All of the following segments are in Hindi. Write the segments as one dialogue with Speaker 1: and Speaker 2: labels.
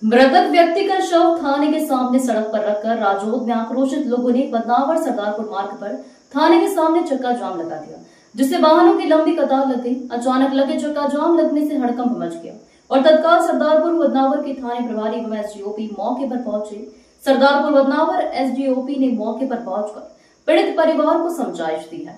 Speaker 1: मृतक व्यक्ति का शव थाने के सामने सड़क पर रखकर राजौंद में आक्रोशित लोगों ने बदनावर सरदारपुर मार्ग पर थाने के सामने चक्का जाम लगा दिया, जिससे वाहनों की लंबी कतार लग गई। अचानक लगे चक्का जाम लगने से हड़कंप मच गया और तत्काल सरदारपुर बदनावर के थाने प्रभारी एवं एसडीओपी मौके पर पहुंचे। सरदारपुर बदनावर एसडीओपी ने मौके पर पहुंचकर पीड़ित परिवार को समझाइश दी है।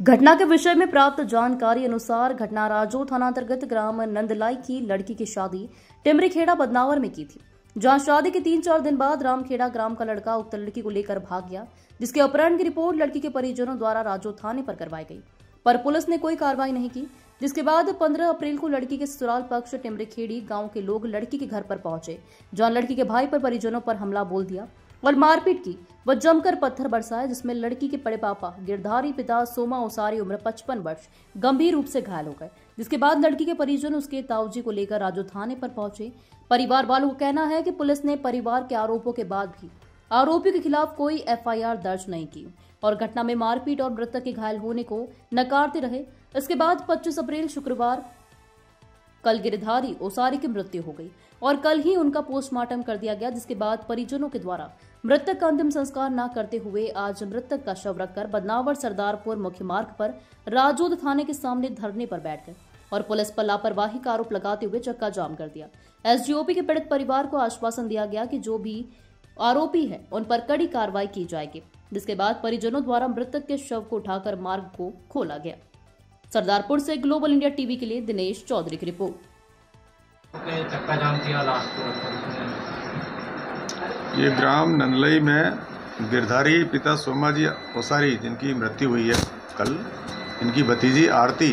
Speaker 1: घटना के विषय में प्राप्त जानकारी अनुसार घटना राजौंद थाना अंतर्गत ग्राम नंदलाई की लड़की की शादी टिमरीखेड़ा बदनावर में की थी, जहां शादी के 3-4 दिन बाद रामखेड़ा ग्राम का लड़का उक्त लड़की को लेकर भाग गया, जिसके अपहरण की रिपोर्ट लड़की के परिजनों द्वारा राजौंद थाने पर करवाई गई, पर पुलिस ने कोई कार्रवाई नहीं की। जिसके बाद 15 अप्रैल को लड़की के ससुराल पक्ष टिमरीखेड़ी गांव के लोग लड़की के घर पर पहुंचे, जहां लड़की के भाई पर परिजनों पर हमला बोल दिया और मारपीट की व जमकर पत्थर बरसाए, जिसमें लड़की के बड़े पापा गिरधारी पिता सोमा ओसारी उम्र 55 वर्ष गंभीर रूप से घायल हो गए। जिसके बाद लड़की के परिजन उसके ताऊजी को लेकर राजौंद थाने पर पहुंचे। परिवार वालों का कहना है कि पुलिस ने परिवार के आरोपों के बाद भी आरोपियों के खिलाफ कोई एफआईआर दर्ज नहीं की और घटना में मारपीट और मृतक के घायल होने को नकारते रहे। इसके बाद 25 अप्रैल शुक्रवार कल गिरधारी ओसारी की मृत्यु हो गई और कल ही उनका पोस्टमार्टम कर दिया गया, जिसके बाद परिजनों के द्वारा मृतक का अंतिम संस्कार न करते हुए आज मृतक का शव रखकर बदनावर सरदारपुर मुख्य मार्ग पर राजौंद थाने के सामने धरने पर बैठ गए और पुलिस पर लापरवाही का आरोप लगाते हुए चक्का जाम कर दिया। एसडीओपी के पीड़ित परिवार को आश्वासन दिया गया कि जो भी आरोपी है उन पर कड़ी कार्रवाई की जाएगी। जिसके बाद परिजनों द्वारा मृतक के शव को उठाकर मार्ग को खोला गया। सरदारपुर से ग्लोबल इंडिया टीवी के लिए दिनेश चौधरी की रिपोर्ट।
Speaker 2: चक्का जाम किया लास्ट
Speaker 3: ये ग्राम नंदलई में गिरधारी पिता सोमाजी ओसारी जिनकी मृत्यु हुई है कल, इनकी भतीजी आरती,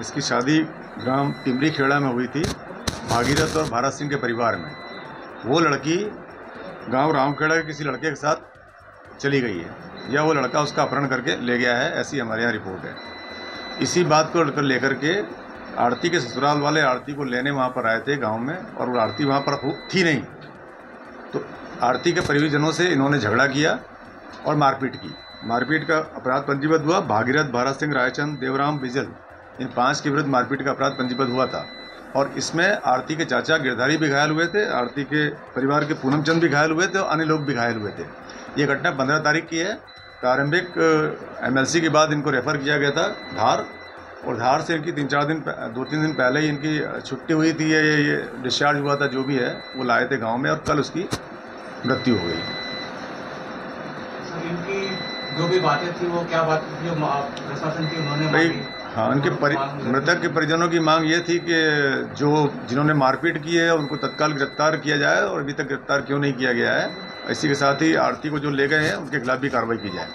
Speaker 3: इसकी शादी ग्राम टिमरीखेड़ा में हुई थी भागीरथ और भारत सिंह के परिवार में। वो लड़की गांव रामखेड़ा के किसी लड़के के साथ चली गई है या वो लड़का उसका अपहरण करके ले गया है, ऐसी हमारे यहाँ रिपोर्ट है। इसी बात को लेकर के आरती के ससुराल वाले आरती को लेने वहाँ पर आए थे गांव में, और वो आरती वहाँ पर थी नहीं, तो आरती के परिजनों से इन्होंने झगड़ा किया और मारपीट की। मारपीट का अपराध पंजीबद्ध हुआ। भागीरथ, भारत सिंह, रायचंद, देवराम, बिजल, इन 5 के विरुद्ध मारपीट का अपराध पंजीबद्ध हुआ था। और इसमें आरती के चाचा गिरधारी भी घायल हुए थे, आरती के परिवार के पूनमचंद भी घायल हुए थे और अन्य लोग भी घायल हुए थे। ये घटना 15 तारीख की है। प्रारंभिक एमएलसी के बाद इनको रेफर किया गया था धार, और धार से इनकी 2-3 दिन पहले ही इनकी छुट्टी हुई थी, ये डिस्चार्ज हुआ था, जो भी है वो लाए थे गांव में, और कल उसकी मृत्यु हो गई।
Speaker 2: सर, इनकी जो भी बातें थी वो क्या बात थी जो प्रशासन की उन्होंने
Speaker 3: भाई? हाँ, उनके मृतक के परिजनों की मांग ये थी कि जिन्होंने मारपीट की है उनको तत्काल गिरफ्तार किया जाए, और अभी तक गिरफ्तार क्यों नहीं किया गया है। इसी के साथ ही आरती को जो ले गए हैं उनके खिलाफ भी कार्रवाई की जाए।